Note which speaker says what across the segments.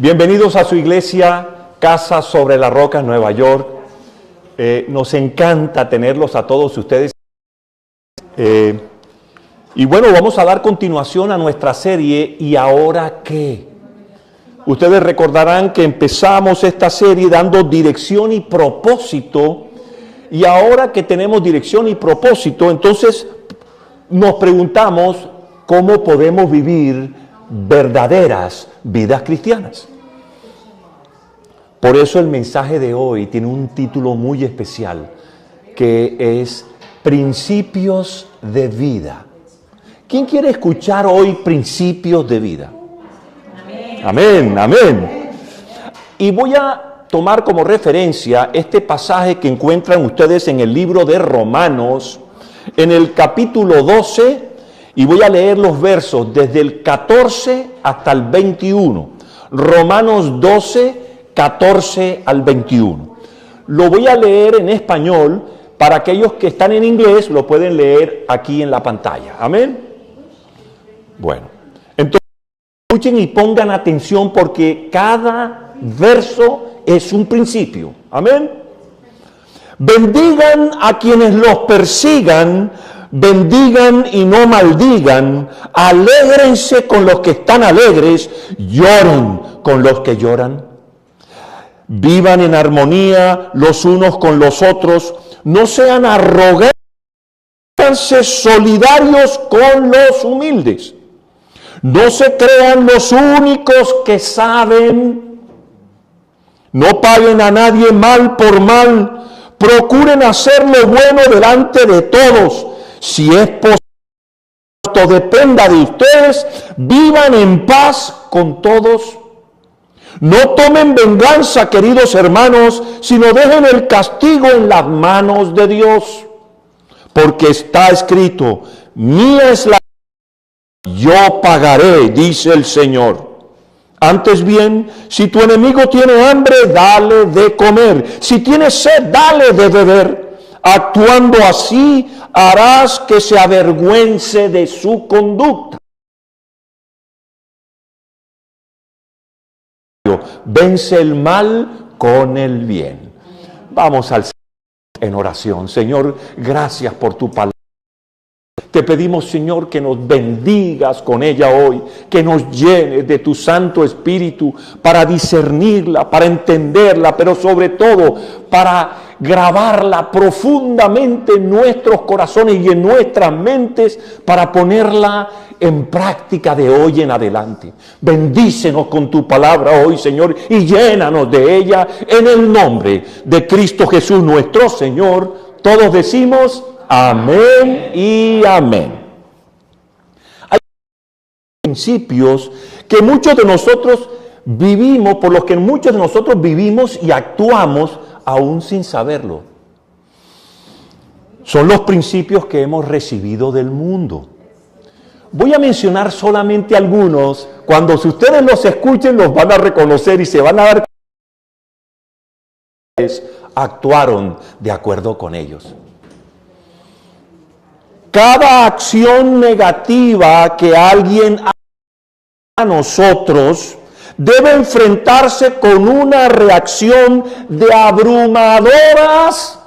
Speaker 1: Bienvenidos a su iglesia, Casa sobre la Roca, en Nueva York. Nos encanta tenerlos a todos ustedes. Y bueno, vamos a dar continuación a nuestra serie ¿Y ahora qué? Ustedes recordarán que empezamos esta serie dando dirección y propósito. Y ahora que tenemos dirección y propósito, entonces nos preguntamos cómo podemos vivir verdaderas vidas cristianas. Por eso el mensaje de hoy tiene un título muy especial, que es Principios de Vida. ¿Quién quiere escuchar hoy principios de vida? Amén, amén. Y voy a tomar como referencia este pasaje que encuentran ustedes en el libro de Romanos, en el capítulo 12, y voy a leer los versos desde el 14 hasta el 21. Romanos 12, 14 al 21. Lo voy a leer en español. Para aquellos que están en inglés, lo pueden leer aquí en la pantalla. Amén. Bueno, entonces escuchen y pongan atención porque cada verso es un principio. Amén. Bendigan a quienes los persigan, bendigan y no maldigan, alégrense con los que están alegres, lloren con los que lloran. Vivan en armonía los unos con los otros, no sean arrogantes, séanse solidarios con los humildes. No se crean los únicos que saben. No paguen a nadie mal por mal. Procuren hacer lo bueno delante de todos. Si es posible, esto dependa de ustedes, vivan en paz con todos. No tomen venganza, queridos hermanos, sino dejen el castigo en las manos de Dios. Porque está escrito, mía es la yo pagaré, dice el Señor. Antes bien, si tu enemigo tiene hambre, dale de comer. Si tiene sed, dale de beber. Actuando así, harás que se avergüence de su conducta. Vence el mal con el bien. Vamos al Señor en oración. Señor, gracias por tu palabra. Te pedimos, Señor, que nos bendigas con ella hoy, que nos llenes de tu Santo Espíritu para discernirla, para entenderla, pero sobre todo para grabarla profundamente en nuestros corazones y en nuestras mentes para ponerla en práctica de hoy en adelante. Bendícenos con tu palabra hoy, Señor, y llénanos de ella en el nombre de Cristo Jesús nuestro Señor. Todos decimos amén y amén. Hay principios que muchos de nosotros vivimos, por los que muchos de nosotros vivimos y actuamos aún sin saberlo. Son los principios que hemos recibido del mundo. Voy a mencionar solamente algunos. Cuando ustedes los escuchen, los van a reconocer y se van a dar cuenta que actuaron de acuerdo con ellos. Cada acción negativa que alguien haga a nosotros debe enfrentarse con una reacción de abrumadoras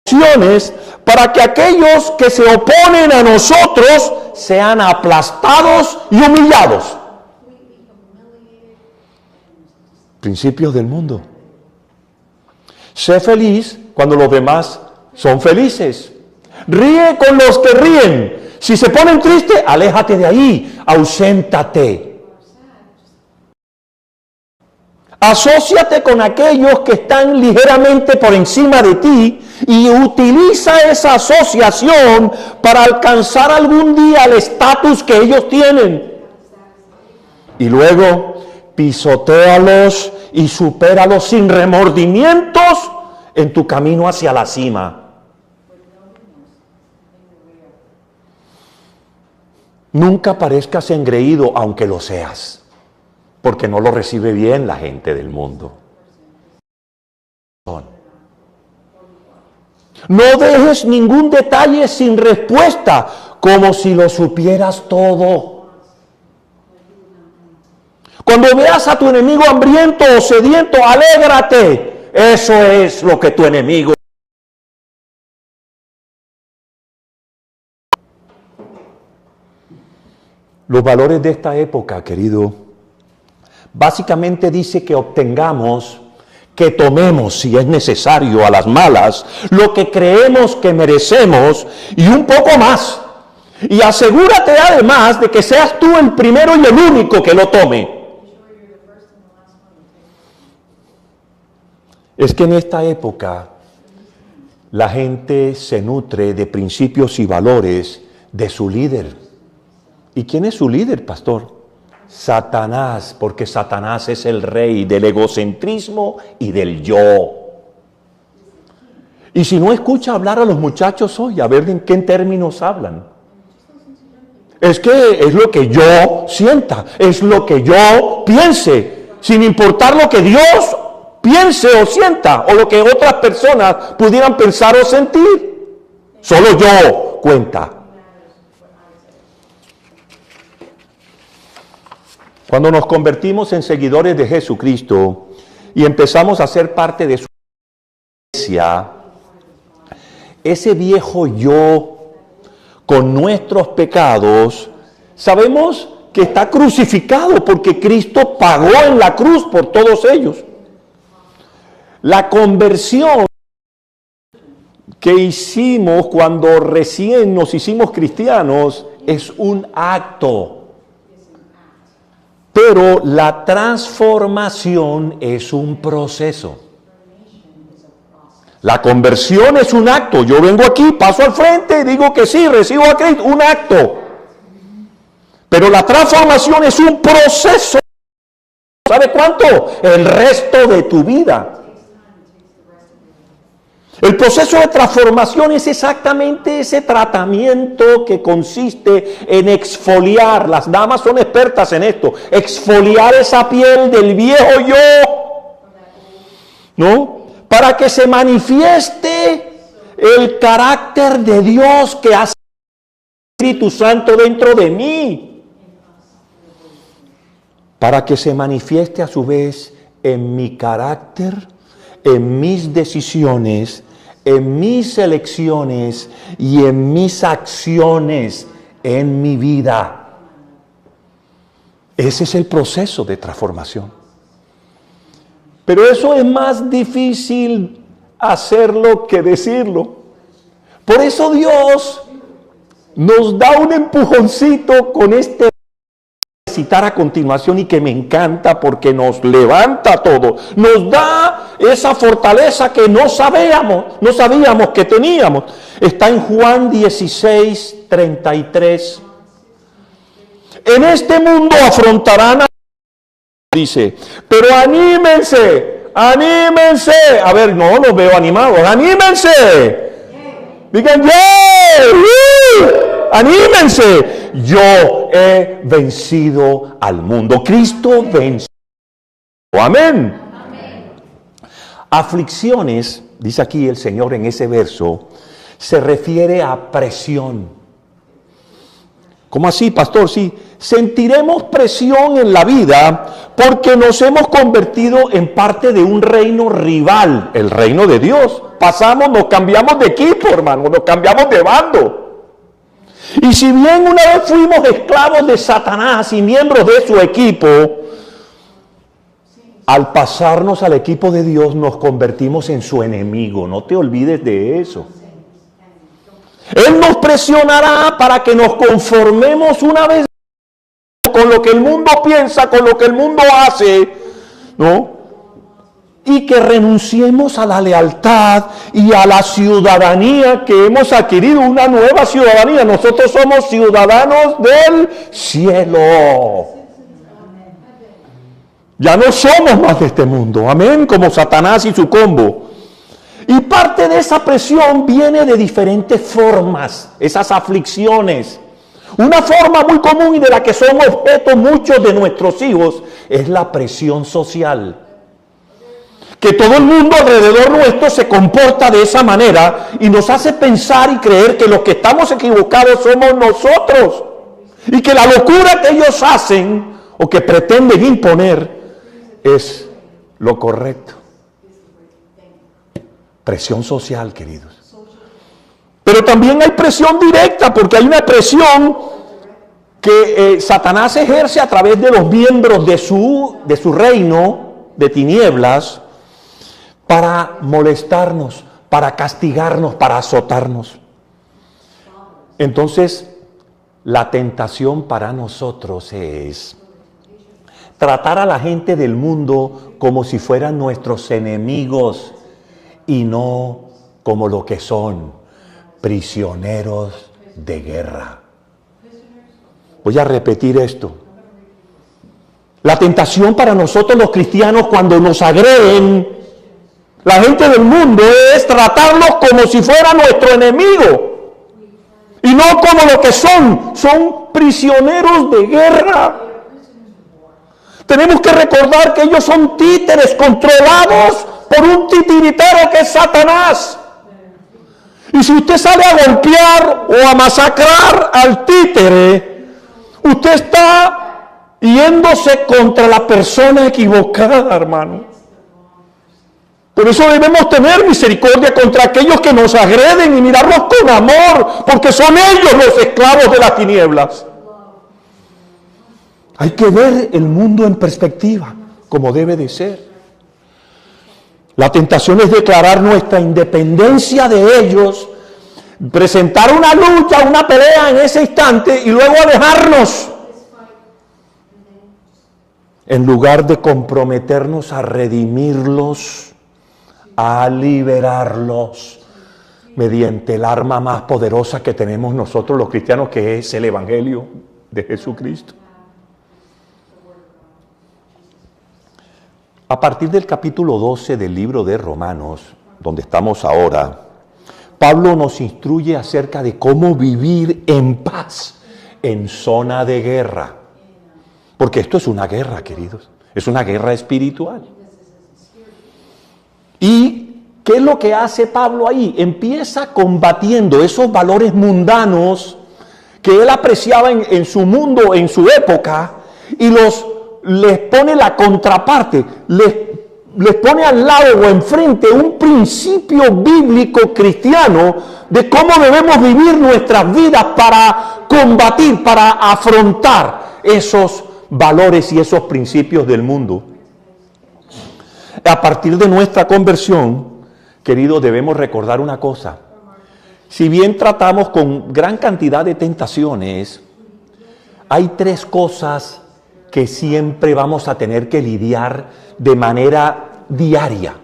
Speaker 1: emociones para que aquellos que se oponen a nosotros sean aplastados y humillados. Principios del mundo. Sé feliz cuando los demás son felices. Ríe con los que ríen. Si se ponen tristes, aléjate de ahí, auséntate. Asóciate con aquellos que están ligeramente por encima de ti y utiliza esa asociación para alcanzar algún día el estatus que ellos tienen. Y luego pisotéalos y supéralos sin remordimientos en tu camino hacia la cima. Nunca parezcas engreído, aunque lo seas, porque no lo recibe bien la gente del mundo. No dejes ningún detalle sin respuesta, como si lo supieras todo. Cuando veas a tu enemigo hambriento o sediento, alégrate. Eso es lo que tu enemigo. Los valores de esta época, querido, básicamente dice que obtengamos, que tomemos, si es necesario, a las malas, lo que creemos que merecemos y un poco más. Y asegúrate además de que seas tú el primero y el único que lo tome. Es que en esta época la gente se nutre de principios y valores de su líder. ¿Y quién es su líder, pastor? Satanás, porque Satanás es el rey del egocentrismo y del yo. Y si no escucha hablar a los muchachos hoy, a ver en qué términos hablan. Es que es lo que yo sienta, es lo que yo piense, sin importar lo que Dios piense o sienta, o lo que otras personas pudieran pensar o sentir. Solo yo cuenta. Cuando nos convertimos en seguidores de Jesucristo y empezamos a ser parte de su iglesia, ese viejo yo con nuestros pecados, sabemos que está crucificado porque Cristo pagó en la cruz por todos ellos. La conversión que hicimos cuando recién nos hicimos cristianos es un acto. Pero la transformación es un proceso. La conversión es un acto. Yo vengo aquí, paso al frente y digo que sí, recibo a Cristo, un acto. Pero la transformación es un proceso. ¿Sabe cuánto? El resto de tu vida. El proceso de transformación es exactamente ese tratamiento que consiste en exfoliar. Las damas son expertas en esto. Exfoliar esa piel del viejo yo, ¿no? Para que se manifieste el carácter de Dios que hace el Espíritu Santo dentro de mí. Para que se manifieste a su vez en mi carácter, en mis decisiones, en mis elecciones y en mis acciones en mi vida. Ese es el proceso de transformación. Pero eso es más difícil hacerlo que decirlo. Por eso Dios nos da un empujoncito con este citar a continuación y que me encanta porque nos levanta todo, nos da esa fortaleza que no sabíamos que teníamos. Está en Juan 16:33. En este mundo afrontarán, dice, pero anímense. A ver, no los veo animados, anímense. Digan, anímense. Yo he vencido al mundo. Cristo venció. Amén. Aflicciones, dice aquí el Señor en ese verso, se refiere a presión. ¿Cómo así, pastor? Sí, sentiremos presión en la vida porque nos hemos convertido en parte de un reino rival, el reino de Dios. Nos cambiamos de equipo, hermano, nos cambiamos de bando. Y si bien una vez fuimos esclavos de Satanás y miembros de su equipo, al pasarnos al equipo de Dios nos convertimos en su enemigo. No te olvides de eso. Él nos presionará para que nos conformemos una vez con lo que el mundo piensa, con lo que el mundo hace, ¿no? Y que renunciemos a la lealtad y a la ciudadanía que hemos adquirido, una nueva ciudadanía. Nosotros somos ciudadanos del cielo. Ya no somos más de este mundo, amén, como Satanás y su combo. Y parte de esa presión viene de diferentes formas, esas aflicciones. Una forma muy común y de la que son objeto muchos de nuestros hijos es la presión social. Que todo el mundo alrededor nuestro se comporta de esa manera y nos hace pensar y creer que los que estamos equivocados somos nosotros. Y que la locura que ellos hacen o que pretenden imponer es lo correcto. Presión social, queridos. Pero también hay presión directa, porque hay una presión que Satanás ejerce a través de los miembros de su reino de tinieblas para molestarnos, para castigarnos, para azotarnos. Entonces, la tentación para nosotros es tratar a la gente del mundo como si fueran nuestros enemigos y no como lo que son, prisioneros de guerra. Voy a repetir esto. La tentación para nosotros los cristianos cuando nos agreden la gente del mundo es tratarlos como si fuera nuestro enemigo y no como lo que son prisioneros de guerra. Tenemos que recordar que ellos son títeres controlados por un titiritero que es Satanás. Y si usted sale a golpear o a masacrar al títere, usted está yéndose contra la persona equivocada, hermano. Por eso debemos tener misericordia contra aquellos que nos agreden y mirarlos con amor, porque son ellos los esclavos de las tinieblas. Hay que ver el mundo en perspectiva, como debe de ser. La tentación es declarar nuestra independencia de ellos, presentar una lucha, una pelea en ese instante y luego alejarnos, en lugar de comprometernos a redimirlos, a liberarlos mediante el arma más poderosa que tenemos nosotros los cristianos, que es el Evangelio de Jesucristo. A partir del capítulo 12 del libro de Romanos, donde estamos ahora, Pablo nos instruye acerca de cómo vivir en paz en zona de guerra. Porque esto es una guerra, queridos. Es una guerra espiritual. ¿Y qué es lo que hace Pablo ahí? Empieza combatiendo esos valores mundanos que él apreciaba en su mundo, en su época, y les pone la contraparte, les pone al lado o enfrente un principio bíblico cristiano de cómo debemos vivir nuestras vidas para combatir, para afrontar esos valores y esos principios del mundo. A partir de nuestra conversión, queridos, debemos recordar una cosa. Si bien tratamos con gran cantidad de tentaciones, hay tres cosas que siempre vamos a tener que lidiar de manera diaria.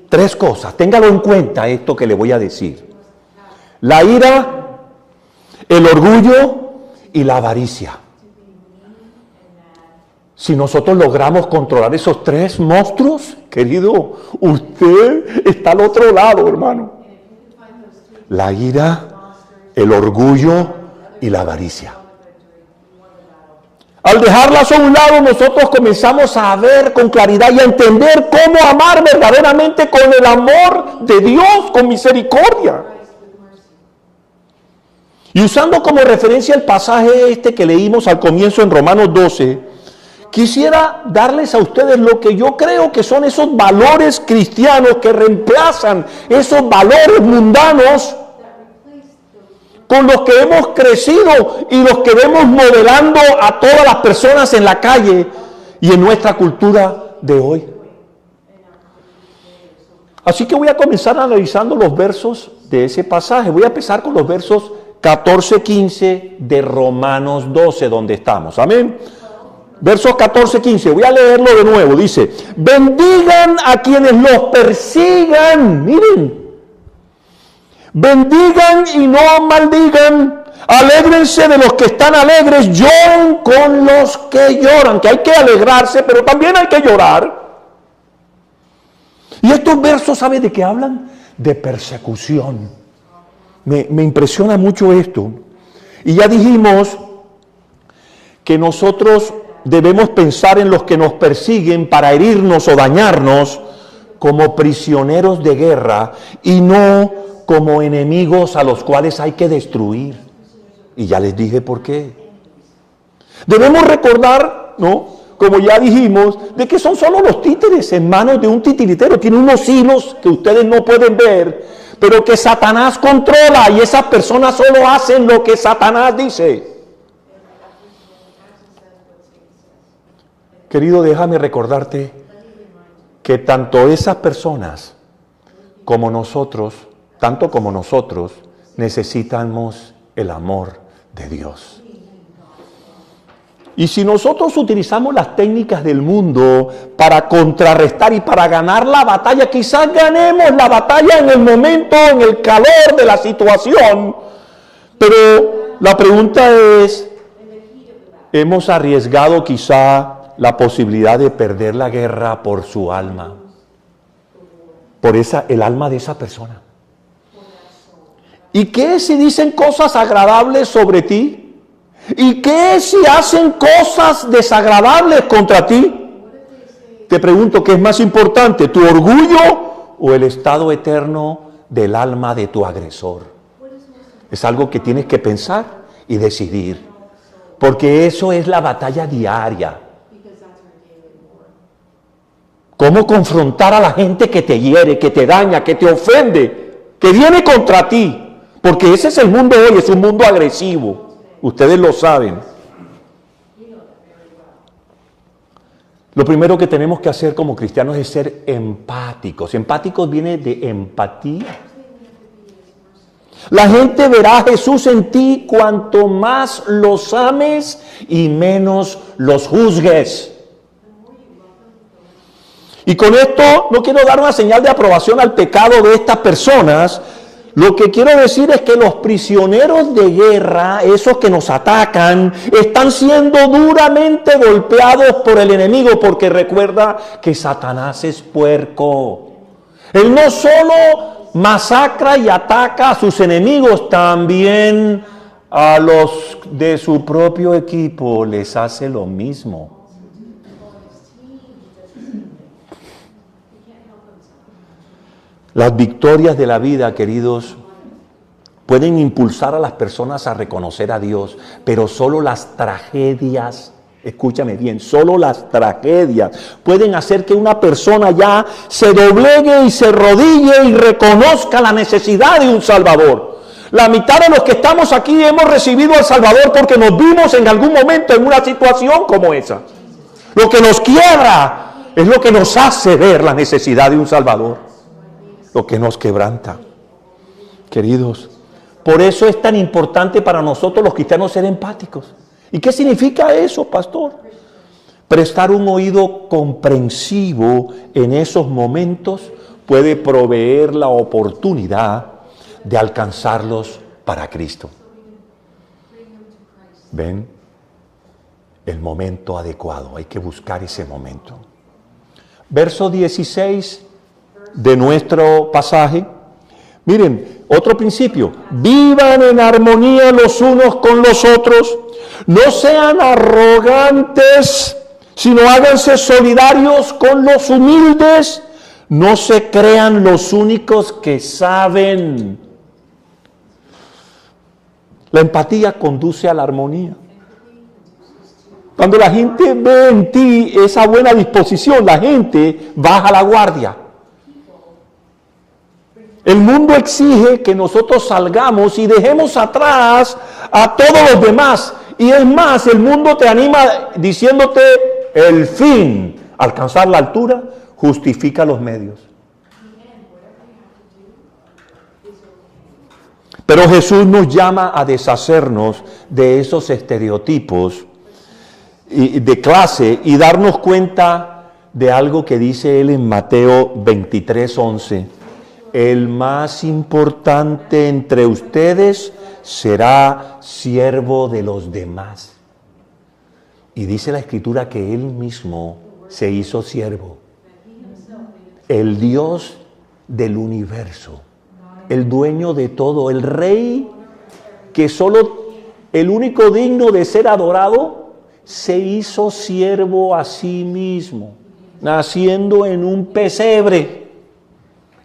Speaker 1: Tres cosas, téngalo en cuenta esto que le voy a decir. La ira, el orgullo y la avaricia. Si nosotros logramos controlar esos tres monstruos, querido, usted está al otro lado, hermano. La ira, el orgullo y la avaricia. Al dejarlas a un lado, nosotros comenzamos a ver con claridad y a entender cómo amar verdaderamente con el amor de Dios, con misericordia. Y usando como referencia el pasaje que leímos al comienzo en Romanos 12, quisiera darles a ustedes lo que yo creo que son esos valores cristianos que reemplazan esos valores mundanos con los que hemos crecido y los que vemos modelando a todas las personas en la calle y en nuestra cultura de hoy. Así que voy a comenzar analizando los versos de ese pasaje. Voy a empezar con los versos 14, 15 de Romanos 12, donde estamos. Amén. Versos 14, 15. Voy a leerlo de nuevo. Dice: bendigan a quienes los persigan. Miren. Bendigan y no maldigan. Alégrense de los que están alegres. Lloren con los que lloran. Que hay que alegrarse, pero también hay que llorar. Y estos versos, ¿sabe de qué hablan? De persecución. Me impresiona mucho esto. Y ya dijimos que nosotros debemos pensar en los que nos persiguen para herirnos o dañarnos como prisioneros de guerra y no como enemigos a los cuales hay que destruir. Y ya les dije por qué. Debemos recordar ¿no? Como ya dijimos, de que son solo los títeres en manos de un titiritero. Tiene unos hilos que ustedes no pueden ver, pero que Satanás controla, y esas personas solo hacen lo que Satanás dice. Querido, déjame recordarte que tanto esas personas como nosotros, tanto como nosotros, necesitamos el amor de Dios. Y si nosotros utilizamos las técnicas del mundo para contrarrestar y para ganar la batalla, quizás ganemos la batalla en el momento, en el calor de la situación, pero la pregunta es, ¿hemos arriesgado quizá la posibilidad de perder la guerra por su alma? Por el alma de esa persona. ¿Y qué si dicen cosas agradables sobre ti? ¿Y qué si hacen cosas desagradables contra ti? Te pregunto, ¿qué es más importante, tu orgullo o el estado eterno del alma de tu agresor? Es algo que tienes que pensar y decidir, porque eso es la batalla diaria. ¿Cómo confrontar a la gente que te hiere, que te daña, que te ofende, que viene contra ti? Porque ese es el mundo hoy, es un mundo agresivo. Ustedes lo saben. Lo primero que tenemos que hacer como cristianos es ser empáticos. Empáticos viene de empatía. La gente verá a Jesús en ti cuanto más los ames y menos los juzgues. Y con esto no quiero dar una señal de aprobación al pecado de estas personas. Lo que quiero decir es que los prisioneros de guerra, esos que nos atacan, están siendo duramente golpeados por el enemigo, porque recuerda que Satanás es puerco. Él no solo masacra y ataca a sus enemigos, también a los de su propio equipo les hace lo mismo. Las victorias de la vida, queridos, pueden impulsar a las personas a reconocer a Dios, pero solo las tragedias, escúchame bien, solo las tragedias pueden hacer que una persona ya se doblegue y se arrodille y reconozca la necesidad de un Salvador. La mitad de los que estamos aquí hemos recibido al Salvador porque nos vimos en algún momento en una situación como esa. Lo que nos quiebra es lo que nos hace ver la necesidad de un Salvador. Lo que nos quebranta. Queridos, por eso es tan importante para nosotros los cristianos ser empáticos. ¿Y qué significa eso, pastor? Prestar un oído comprensivo en esos momentos puede proveer la oportunidad de alcanzarlos para Cristo. ¿Ven? El momento adecuado, hay que buscar ese momento. Verso 16 de nuestro pasaje. Miren, otro principio. Vivan en armonía los unos con los otros. No sean arrogantes, sino háganse solidarios con los humildes. No se crean los únicos que saben. La empatía conduce a la armonía. Cuando la gente ve en ti esa buena disposición, la gente baja la guardia. El mundo exige que nosotros salgamos y dejemos atrás a todos los demás. Y es más, el mundo te anima diciéndote el fin, alcanzar la altura, justifica los medios. Pero Jesús nos llama a deshacernos de esos estereotipos de clase y darnos cuenta de algo que dice él en Mateo 23:11. El más importante entre ustedes será siervo de los demás. Y dice la Escritura que él mismo se hizo siervo. El Dios del universo, el dueño de todo, el Rey que solo el único digno de ser adorado, se hizo siervo a sí mismo, naciendo en un pesebre.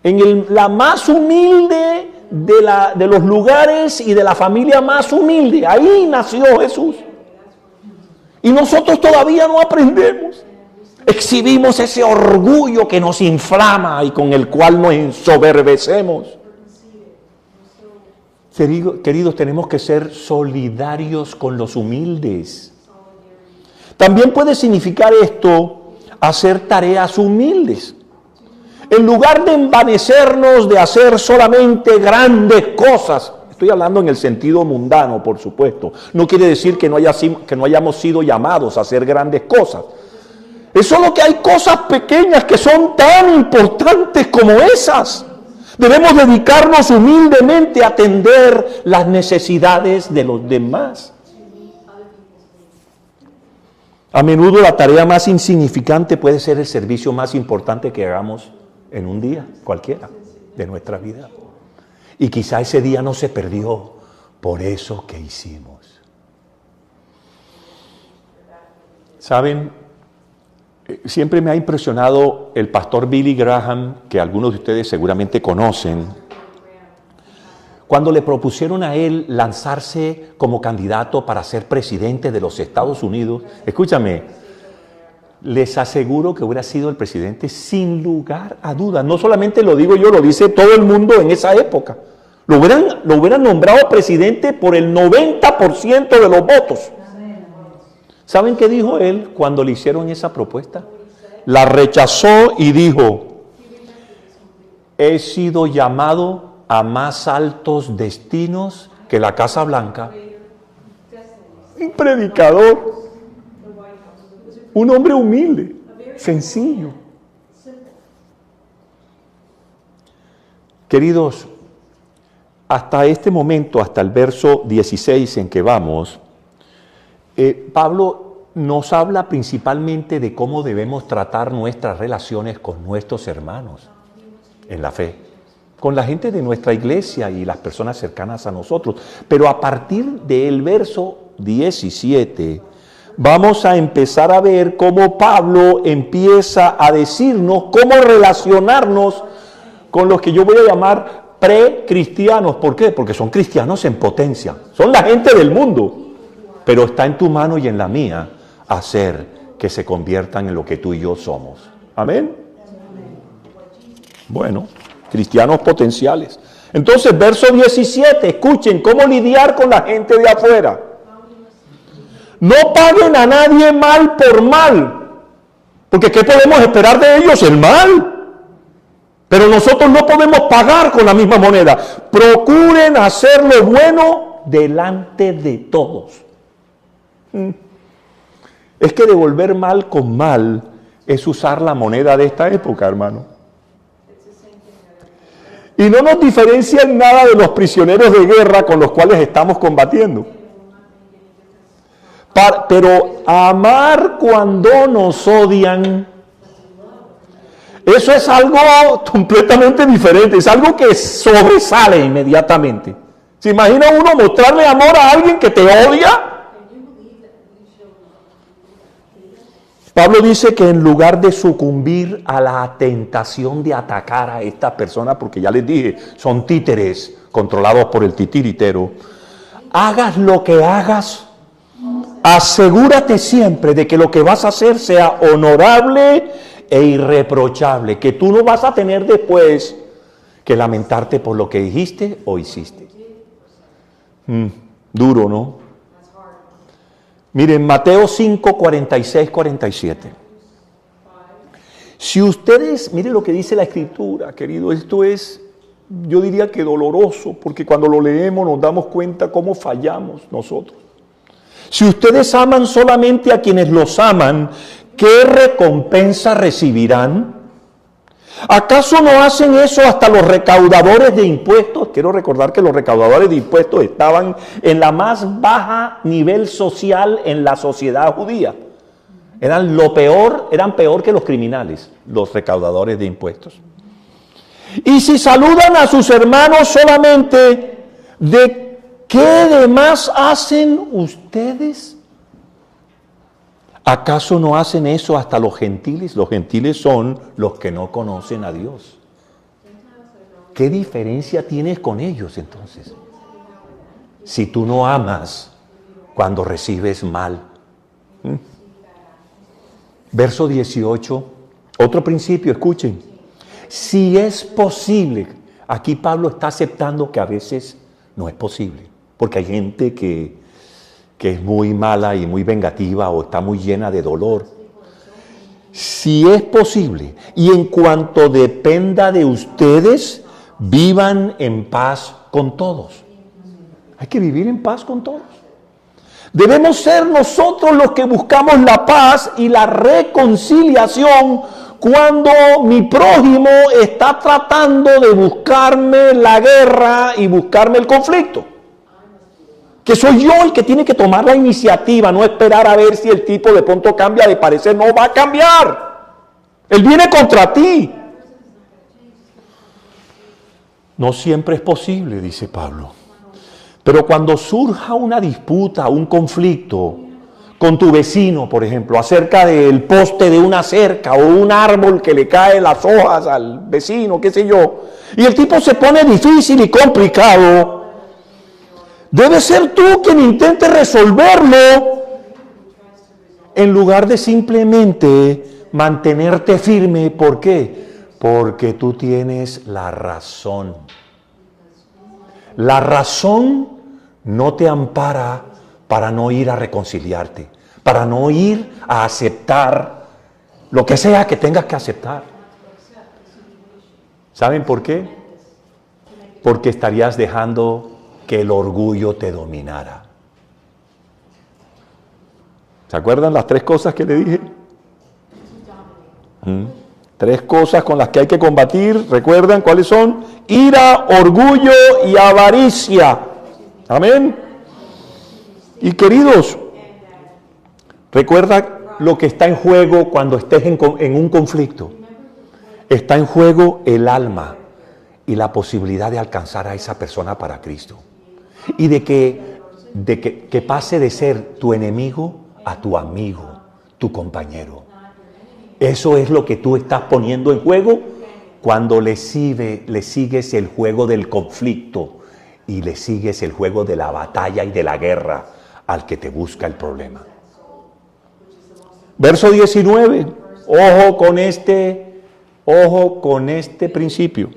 Speaker 1: En la más humilde de los lugares y de la familia más humilde. Ahí nació Jesús. Y nosotros todavía no aprendemos. Exhibimos ese orgullo que nos inflama y con el cual nos ensoberbecemos. Queridos, tenemos que ser solidarios con los humildes. También puede significar esto hacer tareas humildes. En lugar de envanecernos de hacer solamente grandes cosas, estoy hablando en el sentido mundano, por supuesto. No quiere decir que no hayamos sido llamados a hacer grandes cosas. Es solo que hay cosas pequeñas que son tan importantes como esas. Debemos dedicarnos humildemente a atender las necesidades de los demás. A menudo la tarea más insignificante puede ser el servicio más importante que hagamos en un día, cualquiera, de nuestra vida. Y quizá ese día no se perdió por eso que hicimos. ¿Saben? Siempre me ha impresionado el pastor Billy Graham, que algunos de ustedes seguramente conocen, cuando le propusieron a él lanzarse como candidato para ser presidente de los Estados Unidos. Escúchame, les aseguro que hubiera sido el presidente sin lugar a dudas. No solamente lo digo yo, lo dice todo el mundo en esa época. Lo hubieran nombrado presidente por el 90% de los votos. ¿Saben qué dijo él cuando le hicieron esa propuesta? La rechazó y dijo: he sido llamado a más altos destinos que la Casa Blanca. Un predicador, un hombre humilde, sencillo. Queridos, hasta este momento, hasta el verso 16 en que vamos, Pablo nos habla principalmente de cómo debemos tratar nuestras relaciones con nuestros hermanos en la fe, con la gente de nuestra iglesia y las personas cercanas a nosotros. Pero a partir del verso 17 vamos a empezar a ver cómo Pablo empieza a decirnos cómo relacionarnos con los que yo voy a llamar precristianos. ¿Por qué? Porque son cristianos en potencia, son la gente del mundo. Pero está en tu mano y en la mía hacer que se conviertan en lo que tú y yo somos. ¿Amén? Bueno, cristianos potenciales. Entonces, verso 17, escuchen cómo lidiar con la gente de afuera. No paguen a nadie mal por mal, porque ¿qué podemos esperar de ellos? El mal. Pero nosotros no podemos pagar con la misma moneda. Procuren hacer lo bueno delante de todos. Es que devolver mal con mal es usar la moneda de esta época, hermano. Y no nos diferencia en nada de los prisioneros de guerra con los cuales estamos combatiendo. Pero amar cuando nos odian, eso es algo completamente diferente, es algo que sobresale inmediatamente. ¿Se imagina uno mostrarle amor a alguien que te odia? Pablo dice que en lugar de sucumbir a la tentación de atacar a estas personas, porque ya les dije, son títeres controlados por el titiritero, hagas lo que hagas, asegúrate siempre de que lo que vas a hacer sea honorable e irreprochable, que tú no vas a tener después que lamentarte por lo que dijiste o hiciste. Duro, ¿no? Miren, Mateo 5, 46, 47. Si ustedes, miren lo que dice la Escritura, querido, esto es, yo diría que doloroso, porque cuando lo leemos nos damos cuenta cómo fallamos nosotros. Si ustedes aman solamente a quienes los aman, ¿qué recompensa recibirán? ¿Acaso no hacen eso hasta los recaudadores de impuestos? Quiero recordar que los recaudadores de impuestos estaban en la más baja nivel social en la sociedad judía. Eran peor que los criminales, los recaudadores de impuestos. Y si saludan a sus hermanos solamente, ¿de qué demás hacen ustedes? ¿Acaso no hacen eso hasta los gentiles? Los gentiles son los que no conocen a Dios. ¿Qué diferencia tienes con ellos entonces? Si tú no amas cuando recibes mal. Verso 18, otro principio, escuchen. Si es posible, aquí Pablo está aceptando que a veces no es posible, porque hay gente que es muy mala y muy vengativa o está muy llena de dolor. Si es posible, y en cuanto dependa de ustedes, vivan en paz con todos. Hay que vivir en paz con todos. Debemos ser nosotros los que buscamos la paz y la reconciliación cuando mi prójimo está tratando de buscarme la guerra y buscarme el conflicto. Que soy yo el que tiene que tomar la iniciativa, no esperar a ver si el tipo de pronto cambia de parecer. No va a cambiar. Él viene contra ti. No siempre es posible, dice Pablo. Pero cuando surja una disputa, un conflicto con tu vecino, por ejemplo, acerca del poste de una cerca o un árbol que le cae las hojas al vecino, qué sé yo, y el tipo se pone difícil y complicado, debes ser tú quien intente resolverlo en lugar de simplemente mantenerte firme. ¿Por qué? Porque tú tienes la razón. La razón no te ampara para no ir a reconciliarte, para no ir a aceptar lo que sea que tengas que aceptar. ¿Saben por qué? Porque estarías dejando que el orgullo te dominara. ¿Se acuerdan las 3 cosas que le dije? 3 cosas con las que hay que combatir. ¿Recuerdan cuáles son? Ira, orgullo y avaricia. Amén. Y queridos, recuerda lo que está en juego cuando estés en un conflicto. Está en juego el alma y la posibilidad de alcanzar a esa persona para Cristo. Y de que pase de ser tu enemigo a tu amigo, tu compañero. Eso es lo que tú estás poniendo en juego cuando le sigues el juego del conflicto y le sigues el juego de la batalla y de la guerra al que te busca el problema. Verso 19, ojo con este principio.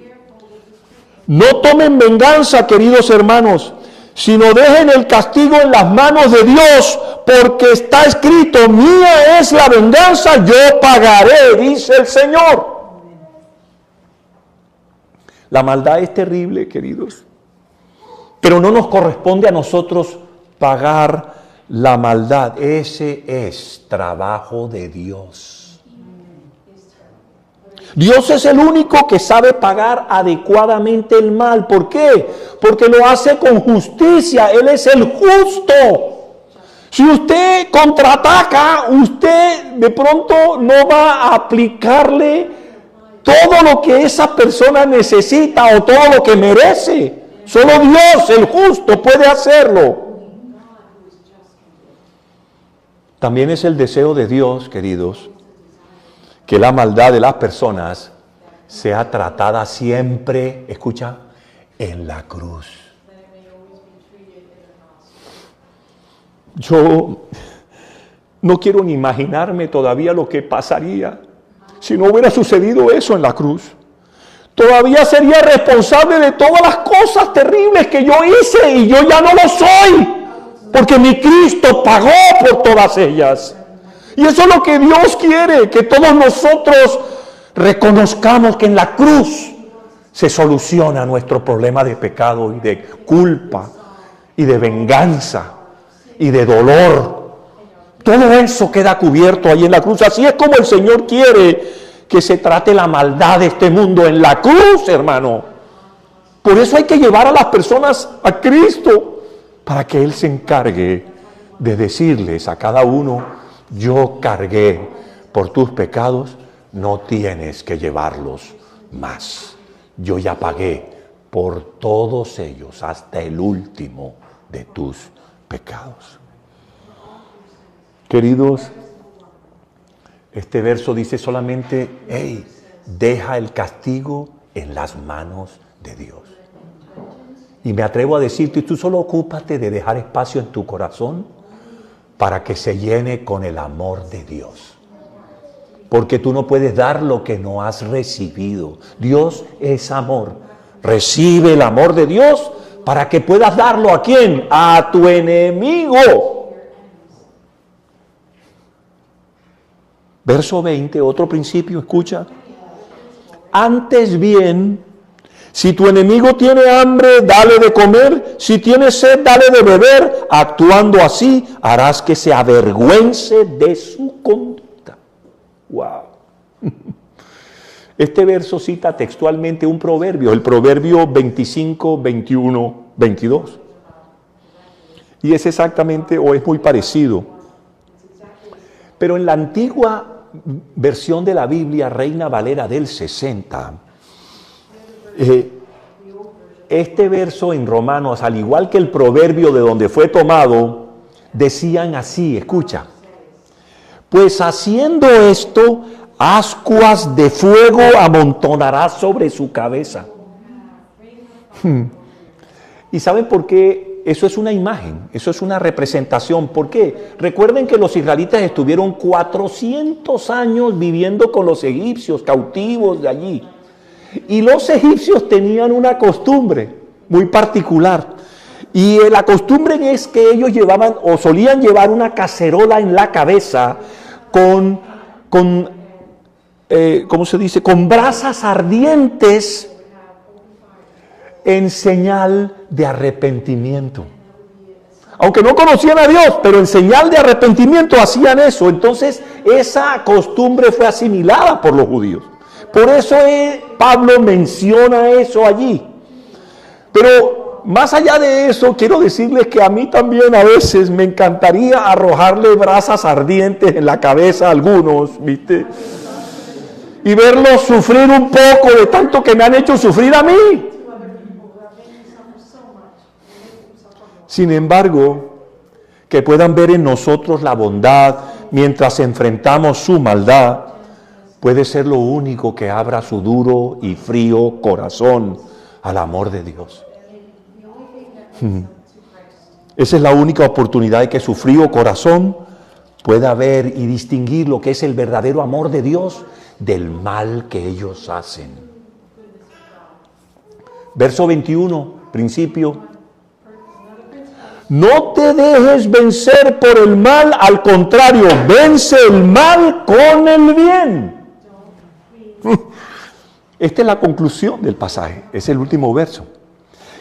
Speaker 1: No tomen venganza, queridos hermanos, sino dejen el castigo en las manos de Dios, porque está escrito: mía es la venganza, yo pagaré, dice el Señor. La maldad es terrible, queridos, pero no nos corresponde a nosotros pagar la maldad. Ese es trabajo de Dios. Dios es el único que sabe pagar adecuadamente el mal. ¿Por qué? Porque lo hace con justicia. Él es el justo. Si usted contraataca, usted de pronto no va a aplicarle todo lo que esa persona necesita o todo lo que merece. Solo Dios, el justo, puede hacerlo. También es el deseo de Dios, queridos, que la maldad de las personas sea tratada siempre, escucha, en la cruz. Yo no quiero ni imaginarme todavía lo que pasaría si no hubiera sucedido eso en la cruz. Todavía sería responsable de todas las cosas terribles que yo hice y yo ya no lo soy, porque mi Cristo pagó por todas ellas. Y eso es lo que Dios quiere, que todos nosotros reconozcamos que en la cruz se soluciona nuestro problema de pecado y de culpa y de venganza y de dolor. Todo eso queda cubierto ahí en la cruz. Así es como el Señor quiere que se trate la maldad de este mundo en la cruz, hermano. Por eso hay que llevar a las personas a Cristo, para que Él se encargue de decirles a cada uno: yo cargué por tus pecados, no tienes que llevarlos más. Yo ya pagué por todos ellos hasta el último de tus pecados. Queridos, este verso dice solamente: deja el castigo en las manos de Dios. Y me atrevo a decirte, tú solo ocúpate de dejar espacio en tu corazón para que se llene con el amor de Dios. Porque tú no puedes dar lo que no has recibido. Dios es amor. Recibe el amor de Dios para que puedas darlo ¿a quién? A tu enemigo. Verso 20, otro principio, escucha. Antes bien, si tu enemigo tiene hambre, dale de comer. Si tiene sed, dale de beber. Actuando así, harás que se avergüence de su conducta. ¡Wow! Este verso cita textualmente un proverbio, el proverbio 25, 21, 22. Y es exactamente, o es muy parecido. Pero en la antigua versión de la Biblia, Reina Valera del 60, este verso en Romanos, al igual que el proverbio de donde fue tomado, decían así, escucha. Pues haciendo esto, ascuas de fuego amontonará sobre su cabeza. ¿Y saben por qué? Eso es una imagen, eso es una representación. ¿Por qué? Recuerden que los israelitas estuvieron 400 años viviendo con los egipcios, cautivos de allí. Y los egipcios tenían una costumbre muy particular. Y la costumbre es que ellos llevaban o solían llevar una cacerola en la cabeza con ¿cómo se dice? Con brasas ardientes en señal de arrepentimiento. Aunque no conocían a Dios, pero en señal de arrepentimiento hacían eso. Entonces esa costumbre fue asimilada por los judíos. Por eso Pablo menciona eso allí. Pero más allá de eso, quiero decirles que a mí también a veces me encantaría arrojarle brasas ardientes en la cabeza a algunos, ¿viste? Y verlos sufrir un poco de tanto que me han hecho sufrir a mí. Sin embargo, que puedan ver en nosotros la bondad mientras enfrentamos su maldad, puede ser lo único que abra su duro y frío corazón al amor de Dios. Esa es la única oportunidad de que su frío corazón pueda ver y distinguir lo que es el verdadero amor de Dios del mal que ellos hacen. Verso 21, principio. No te dejes vencer por el mal, al contrario, vence el mal con el bien. Esta es la conclusión del pasaje, es el último verso.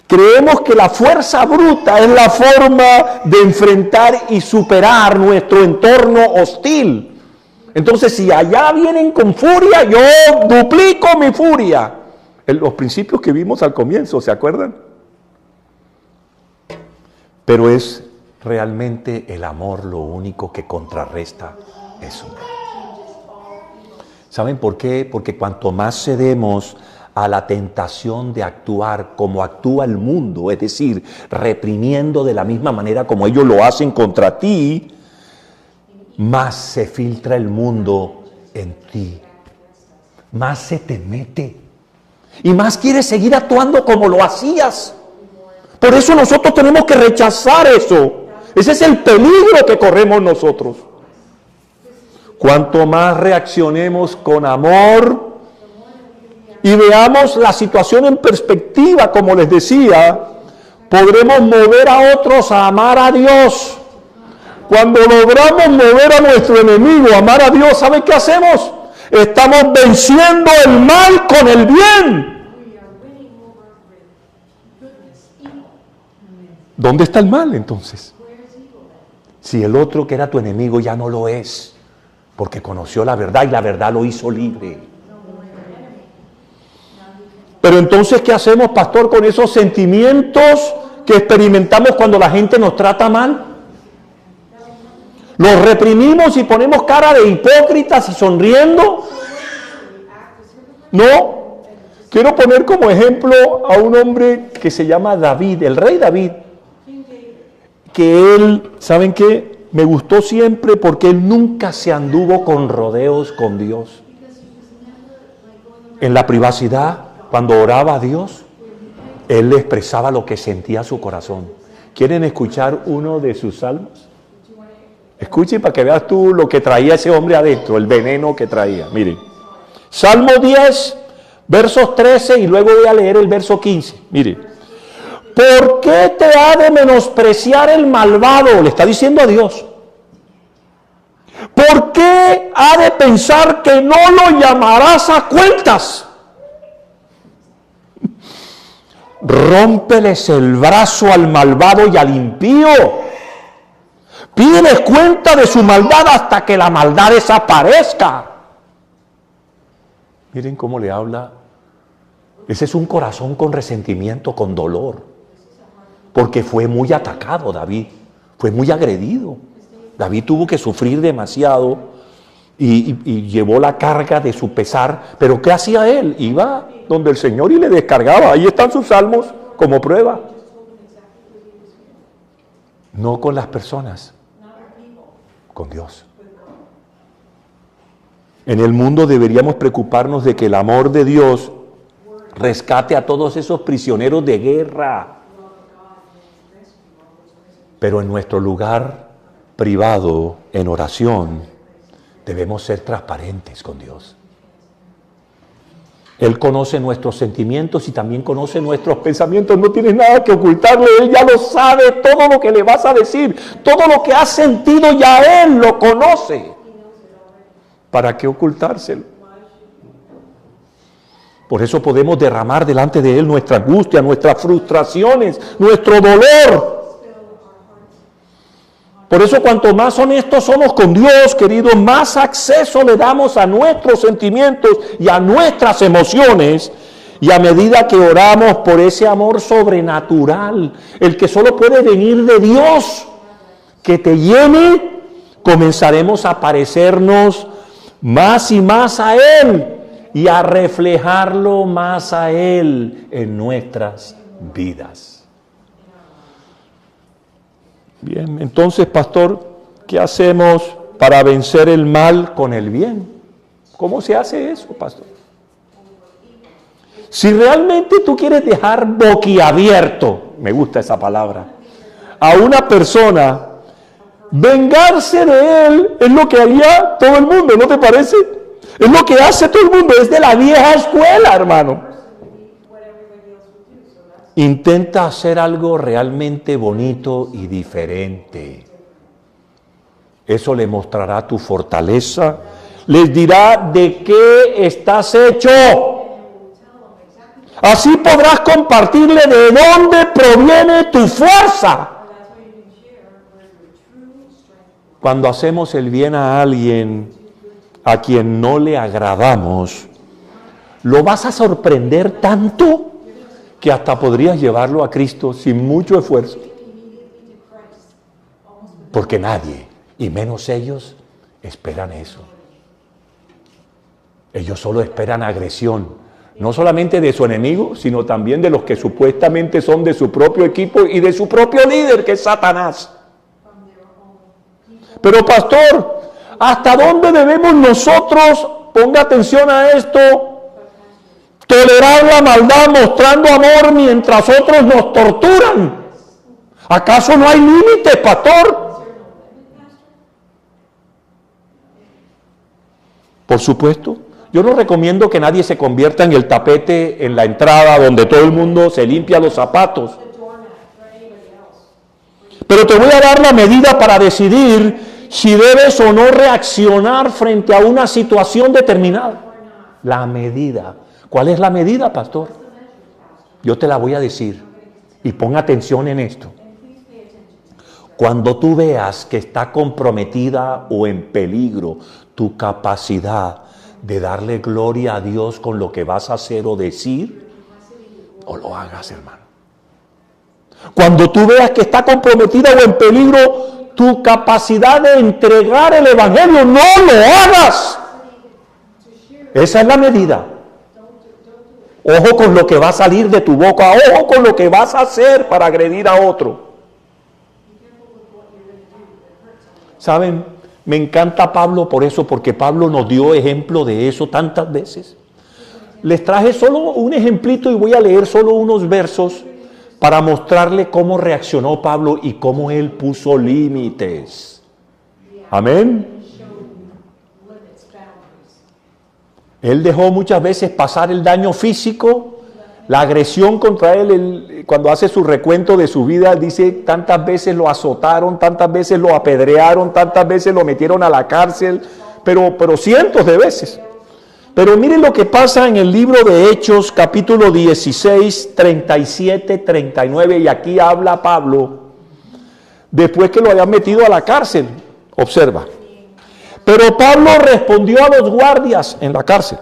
Speaker 1: Creemos que la fuerza bruta es la forma de enfrentar y superar nuestro entorno hostil. Entonces, si allá vienen con furia, yo duplico mi furia. Los principios que vimos al comienzo, ¿se acuerdan? Pero es realmente el amor lo único que contrarresta eso. ¿Saben por qué? Porque cuanto más cedemos a la tentación de actuar como actúa el mundo, es decir, reprimiendo de la misma manera como ellos lo hacen contra ti, más se filtra el mundo en ti, más se te mete y más quieres seguir actuando como lo hacías. Por eso nosotros tenemos que rechazar eso. Ese es el peligro que corremos nosotros. Cuanto más reaccionemos con amor y veamos la situación en perspectiva, como les decía, podremos mover a otros a amar a Dios. Cuando logramos mover a nuestro enemigo a amar a Dios, ¿saben qué hacemos? Estamos venciendo el mal con el bien. ¿Dónde está el mal entonces? Si el otro que era tu enemigo ya no lo es, porque conoció la verdad y la verdad lo hizo libre. Pero entonces, ¿qué hacemos, pastor, con esos sentimientos que experimentamos cuando la gente nos trata mal? ¿Los reprimimos y ponemos cara de hipócritas y sonriendo? No. Quiero poner como ejemplo a un hombre que se llama David, el rey David. Que él, ¿saben qué? Me gustó siempre porque él nunca se anduvo con rodeos con Dios. En la privacidad, cuando oraba a Dios, él le expresaba lo que sentía su corazón. ¿Quieren escuchar uno de sus salmos? Escuchen para que veas tú lo que traía ese hombre adentro, el veneno que traía. Miren, Salmo 10, versos 13 y luego voy a leer el verso 15. Miren, ¿por qué te ha de menospreciar el malvado? Le está diciendo a Dios. ¿Por qué ha de pensar que no lo llamarás a cuentas? Rómpeles el brazo al malvado y al impío. Pídeles cuenta de su maldad hasta que la maldad desaparezca. Miren cómo le habla. Ese es un corazón con resentimiento, con dolor. Porque fue muy atacado David. Fue muy agredido. David tuvo que sufrir demasiado y llevó la carga de su pesar. Pero ¿qué hacía él? Iba donde el Señor y le descargaba. Ahí están sus salmos como prueba. No con las personas, con Dios. En el mundo deberíamos preocuparnos de que el amor de Dios rescate a todos esos prisioneros de guerra. Pero en nuestro lugar privado, en oración, debemos ser transparentes con Dios. Él conoce nuestros sentimientos y también conoce nuestros pensamientos. No tienes nada que ocultarle. Él ya lo sabe, todo lo que le vas a decir, todo lo que has sentido ya Él lo conoce. ¿Para qué ocultárselo? Por eso podemos derramar delante de Él nuestra angustia, nuestras frustraciones, nuestro dolor. Por eso cuanto más honestos somos con Dios, queridos, más acceso le damos a nuestros sentimientos y a nuestras emociones. Y a medida que oramos por ese amor sobrenatural, el que solo puede venir de Dios, que te llene, comenzaremos a parecernos más y más a Él y a reflejarlo más a Él en nuestras vidas. Bien, entonces, pastor, ¿qué hacemos para vencer el mal con el bien? ¿Cómo se hace eso, pastor? Si realmente tú quieres dejar boquiabierto, me gusta esa palabra, a una persona, vengarse de él es lo que haría todo el mundo, ¿no te parece? Es lo que hace todo el mundo, es de la vieja escuela, hermano. Intenta hacer algo realmente bonito y diferente. Eso le mostrará tu fortaleza. Les dirá de qué estás hecho. Así podrás compartirle de dónde proviene tu fuerza. Cuando hacemos el bien a alguien a quien no le agradamos, lo vas a sorprender tanto que hasta podrías llevarlo a Cristo sin mucho esfuerzo. Porque nadie, y menos ellos, esperan eso. Ellos solo esperan agresión, no solamente de su enemigo, sino también de los que supuestamente son de su propio equipo y de su propio líder, que es Satanás. Pero pastor, ¿hasta dónde debemos nosotros, ponga atención a esto, tolerar la maldad mostrando amor mientras otros nos torturan? ¿Acaso no hay límites, pastor? Por supuesto. Yo no recomiendo que nadie se convierta en el tapete en la entrada donde todo el mundo se limpia los zapatos. Pero te voy a dar la medida para decidir si debes o no reaccionar frente a una situación determinada. La medida. ¿Cuál es la medida, pastor? Yo te la voy a decir y pon atención en esto. Cuando tú veas que está comprometida o en peligro tu capacidad de darle gloria a Dios con lo que vas a hacer o decir, o lo hagas, hermano. Cuando tú veas que está comprometida o en peligro tu capacidad de entregar el evangelio, no lo hagas. Esa es la medida. Ojo con lo que va a salir de tu boca, ojo con lo que vas a hacer para agredir a otro. ¿Saben? Me encanta Pablo por eso, porque Pablo nos dio ejemplo de eso tantas veces. Les traje solo un ejemplito y voy a leer solo unos versos para mostrarle cómo reaccionó Pablo y cómo él puso límites. Amén. Él dejó muchas veces pasar el daño físico, la agresión contra él. Cuando hace su recuento de su vida, dice, tantas veces lo azotaron, tantas veces lo apedrearon, tantas veces lo metieron a la cárcel, pero cientos de veces. Pero miren lo que pasa en el libro de Hechos, capítulo 16, 37, 39, y aquí habla Pablo, después que lo habían metido a la cárcel. Observa. Pero Pablo respondió a los guardias en la cárcel: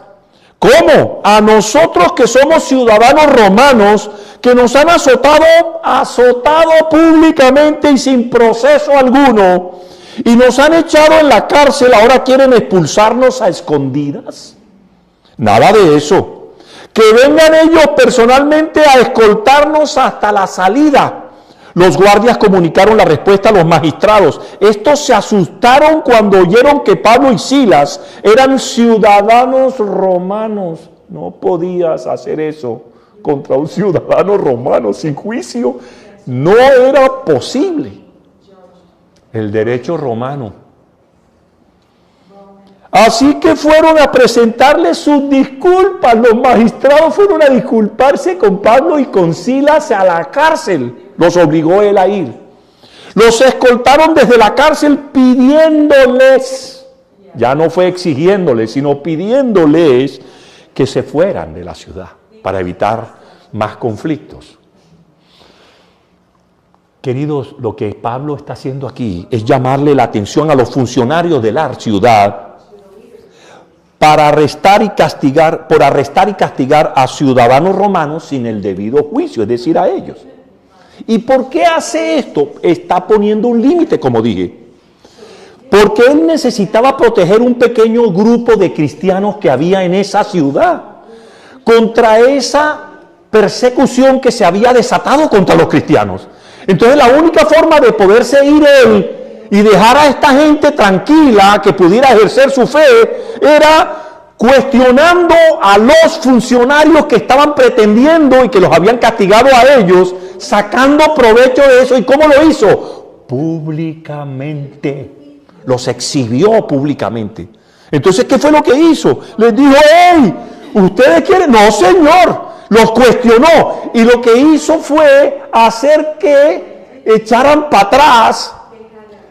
Speaker 1: ¿cómo? A nosotros que somos ciudadanos romanos, que nos han azotado públicamente y sin proceso alguno, y nos han echado en la cárcel, ahora quieren expulsarnos a escondidas. Nada de eso. Que vengan ellos personalmente a escoltarnos hasta la salida. Los guardias comunicaron la respuesta a los magistrados. Estos se asustaron cuando oyeron que Pablo y Silas eran ciudadanos romanos. No podías hacer eso contra un ciudadano romano sin juicio. No era posible. El derecho romano. Así que fueron a presentarle sus disculpas. Los magistrados fueron a disculparse con Pablo y con Silas a la cárcel. Los obligó él a ir. Los escoltaron desde la cárcel pidiéndoles, ya no fue exigiéndoles, sino pidiéndoles que se fueran de la ciudad para evitar más conflictos. Queridos, lo que Pablo está haciendo aquí es llamarle la atención a los funcionarios de la ciudad por arrestar y castigar a ciudadanos romanos sin el debido juicio, es decir, a ellos. ¿Y por qué hace esto? Está poniendo un límite, como dije. Porque él necesitaba proteger un pequeño grupo de cristianos que había en esa ciudad contra esa persecución que se había desatado contra los cristianos. Entonces la única forma de poderse ir él y dejar a esta gente tranquila que pudiera ejercer su fe era cuestionando a los funcionarios que estaban pretendiendo y que los habían castigado a ellos, sacando provecho de eso. ¿Y cómo lo hizo? Públicamente. Los exhibió públicamente. Entonces, ¿qué fue lo que hizo? Les dijo: ¡hey! ¿Ustedes quieren? No, señor. Los cuestionó. Y lo que hizo fue hacer que echaran para atrás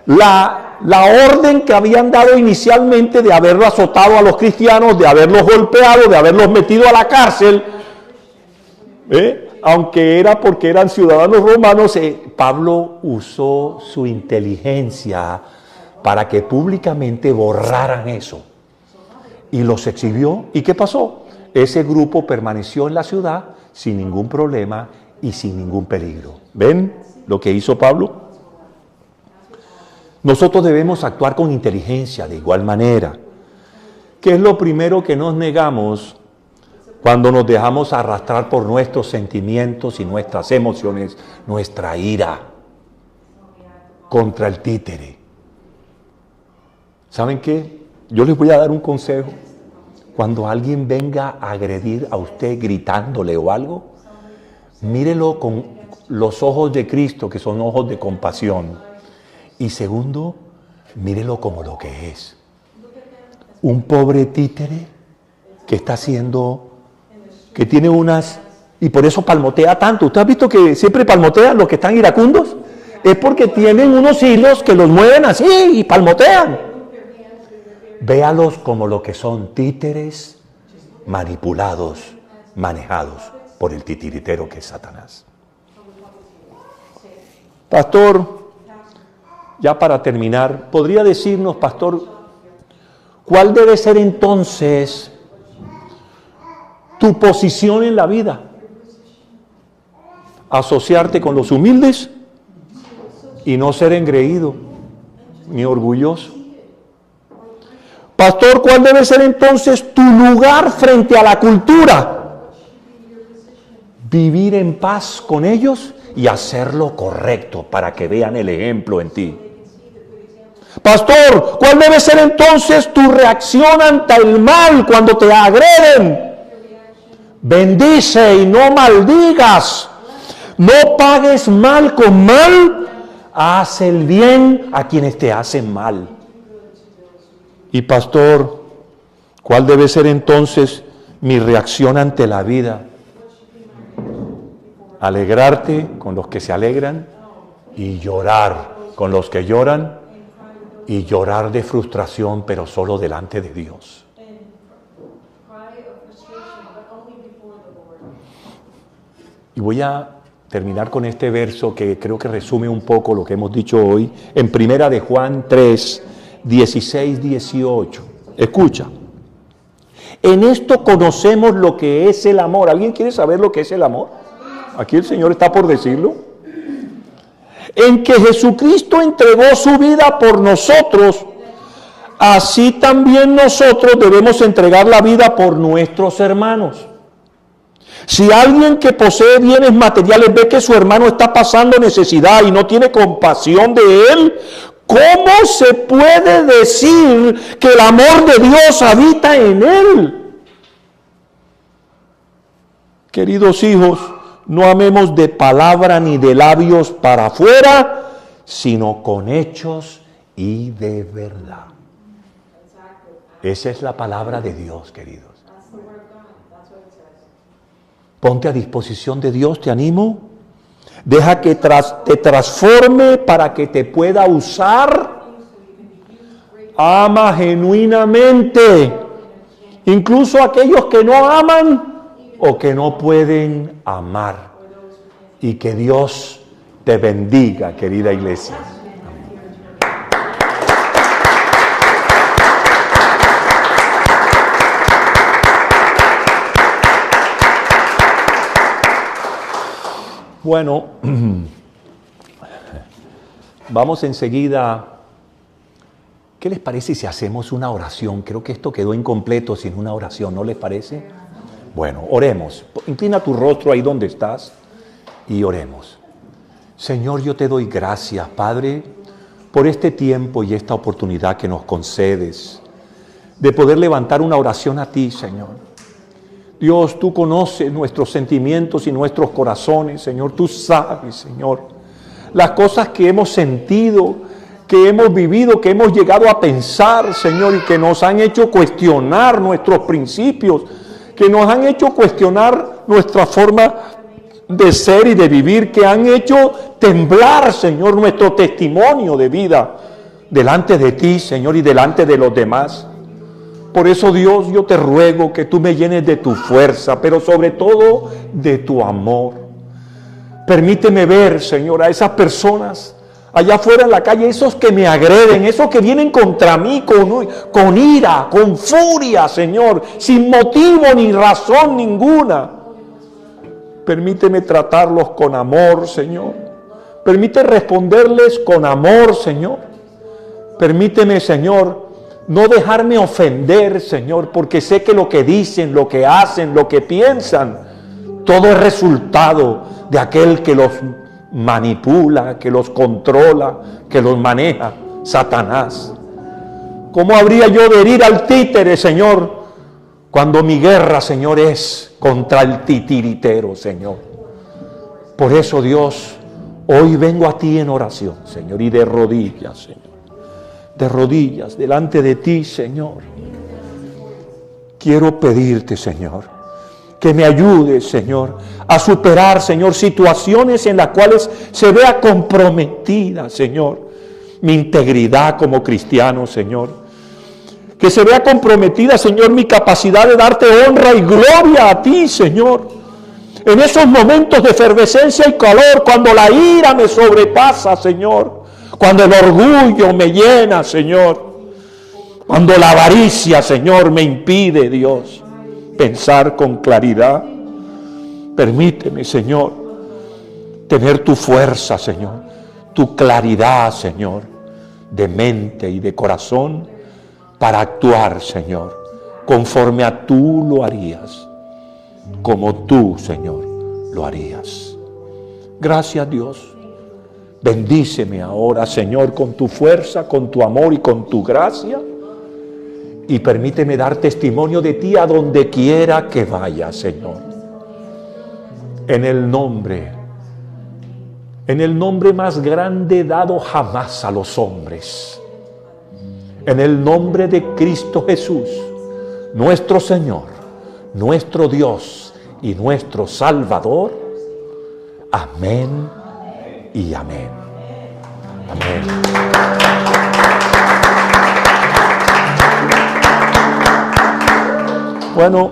Speaker 1: la orden que habían dado inicialmente de haberlo azotado a los cristianos, de haberlos golpeado, de haberlos metido a la cárcel. Aunque era porque eran ciudadanos romanos, Pablo usó su inteligencia para que públicamente borraran eso. Y los exhibió. ¿Y qué pasó? Ese grupo permaneció en la ciudad sin ningún problema y sin ningún peligro. ¿Ven lo que hizo Pablo? Nosotros debemos actuar con inteligencia de igual manera. ¿Qué es lo primero que nos negamos cuando nos dejamos arrastrar por nuestros sentimientos y nuestras emociones? Nuestra ira contra el títere. ¿Saben qué? Yo les voy a dar un consejo. Cuando alguien venga a agredir a usted gritándole o algo, mírelo con los ojos de Cristo, que son ojos de compasión. Y segundo, mírelo como lo que es. Un pobre títere que está haciendo, que tiene unas, y por eso palmotea tanto. ¿Usted ha visto que siempre palmotean los que están iracundos? Es porque tienen unos hilos que los mueven así y palmotean. Véalos como lo que son: títeres manipulados, manejados por el titiritero que es Satanás. Pastor, ya para terminar, ¿podría decirnos, pastor, cuál debe ser entonces tu posición en la vida? ¿Asociarte con los humildes y no ser engreído ni orgulloso? Pastor, ¿cuál debe ser entonces tu lugar frente a la cultura? Vivir en paz con ellos y hacer lo correcto para que vean el ejemplo en ti. Pastor, ¿cuál debe ser entonces tu reacción ante el mal cuando te agreden? Bendice y no maldigas. No pagues mal con mal. Haz el bien a quienes te hacen mal. Y pastor, ¿cuál debe ser entonces mi reacción ante la vida? Alegrarte con los que se alegran y llorar con los que lloran, y llorar de frustración, pero solo delante de Dios. Y voy a terminar con este verso que creo que resume un poco lo que hemos dicho hoy, en Primera de Juan 3, 16, 18. Escucha. En esto conocemos lo que es el amor. ¿Alguien quiere saber lo que es el amor? Aquí el Señor está por decirlo. En que Jesucristo entregó su vida por nosotros, así también nosotros debemos entregar la vida por nuestros hermanos. Si alguien que posee bienes materiales ve que su hermano está pasando necesidad y no tiene compasión de él, ¿cómo se puede decir que el amor de Dios habita en él? Queridos hijos, no amemos de palabra ni de labios para afuera, sino con hechos y de verdad. Esa es la palabra de Dios, queridos. Ponte a disposición de Dios, te animo. Deja que te transforme para que te pueda usar. Ama genuinamente, incluso aquellos que no aman o que no pueden amar. Y que Dios te bendiga, querida iglesia. Bueno, vamos enseguida. ¿Qué les parece si hacemos una oración? Creo que esto quedó incompleto sin una oración, ¿no les parece? Bueno, oremos. Inclina tu rostro ahí donde estás y oremos. Señor, yo te doy gracias, Padre, por este tiempo y esta oportunidad que nos concedes de poder levantar una oración a ti, Señor. Dios, tú conoces nuestros sentimientos y nuestros corazones, Señor. Tú sabes, Señor, las cosas que hemos sentido, que hemos vivido, que hemos llegado a pensar, Señor, y que nos han hecho cuestionar nuestros principios, que nos han hecho cuestionar nuestra forma de ser y de vivir, que han hecho temblar, Señor, nuestro testimonio de vida delante de ti, Señor, y delante de los demás. Por eso, Dios, yo te ruego que tú me llenes de tu fuerza, pero sobre todo de tu amor. Permíteme ver, Señor, a esas personas allá afuera en la calle, esos que me agreden, esos que vienen contra mí con ira, con furia, Señor, sin motivo ni razón ninguna. Permíteme tratarlos con amor, Señor. Permíteme responderles con amor, Señor. Permíteme, Señor, no dejarme ofender, Señor, porque sé que lo que dicen, lo que hacen, lo que piensan, todo es resultado de aquel que los manipula, que los controla, que los maneja, Satanás. ¿Cómo habría yo de herir al títere, Señor, cuando mi guerra, Señor, es contra el titiritero, Señor? Por eso, Dios, hoy vengo a ti en oración, Señor, y de rodillas, Señor. De rodillas delante de ti, Señor. Quiero pedirte, Señor, que me ayudes, Señor, a superar, Señor, situaciones en las cuales se vea comprometida, Señor, mi integridad como cristiano, Señor. Que se vea comprometida, Señor, mi capacidad de darte honra y gloria a ti, Señor. En esos momentos de efervescencia y calor, cuando la ira me sobrepasa, Señor. Cuando el orgullo me llena, Señor. Cuando la avaricia, Señor, me impide, Dios, pensar con claridad. Permíteme, Señor, tener tu fuerza, Señor, tu claridad, Señor, de mente y de corazón para actuar, Señor, conforme a tú lo harías, como tú, Señor, lo harías. Gracias, Dios. Bendíceme ahora, Señor, con tu fuerza, con tu amor y con tu gracia. Y permíteme dar testimonio de ti a donde quiera que vaya, Señor. En el nombre más grande dado jamás a los hombres. En el nombre de Cristo Jesús, nuestro Señor, nuestro Dios y nuestro Salvador. Amén y amén. Amén. Bueno,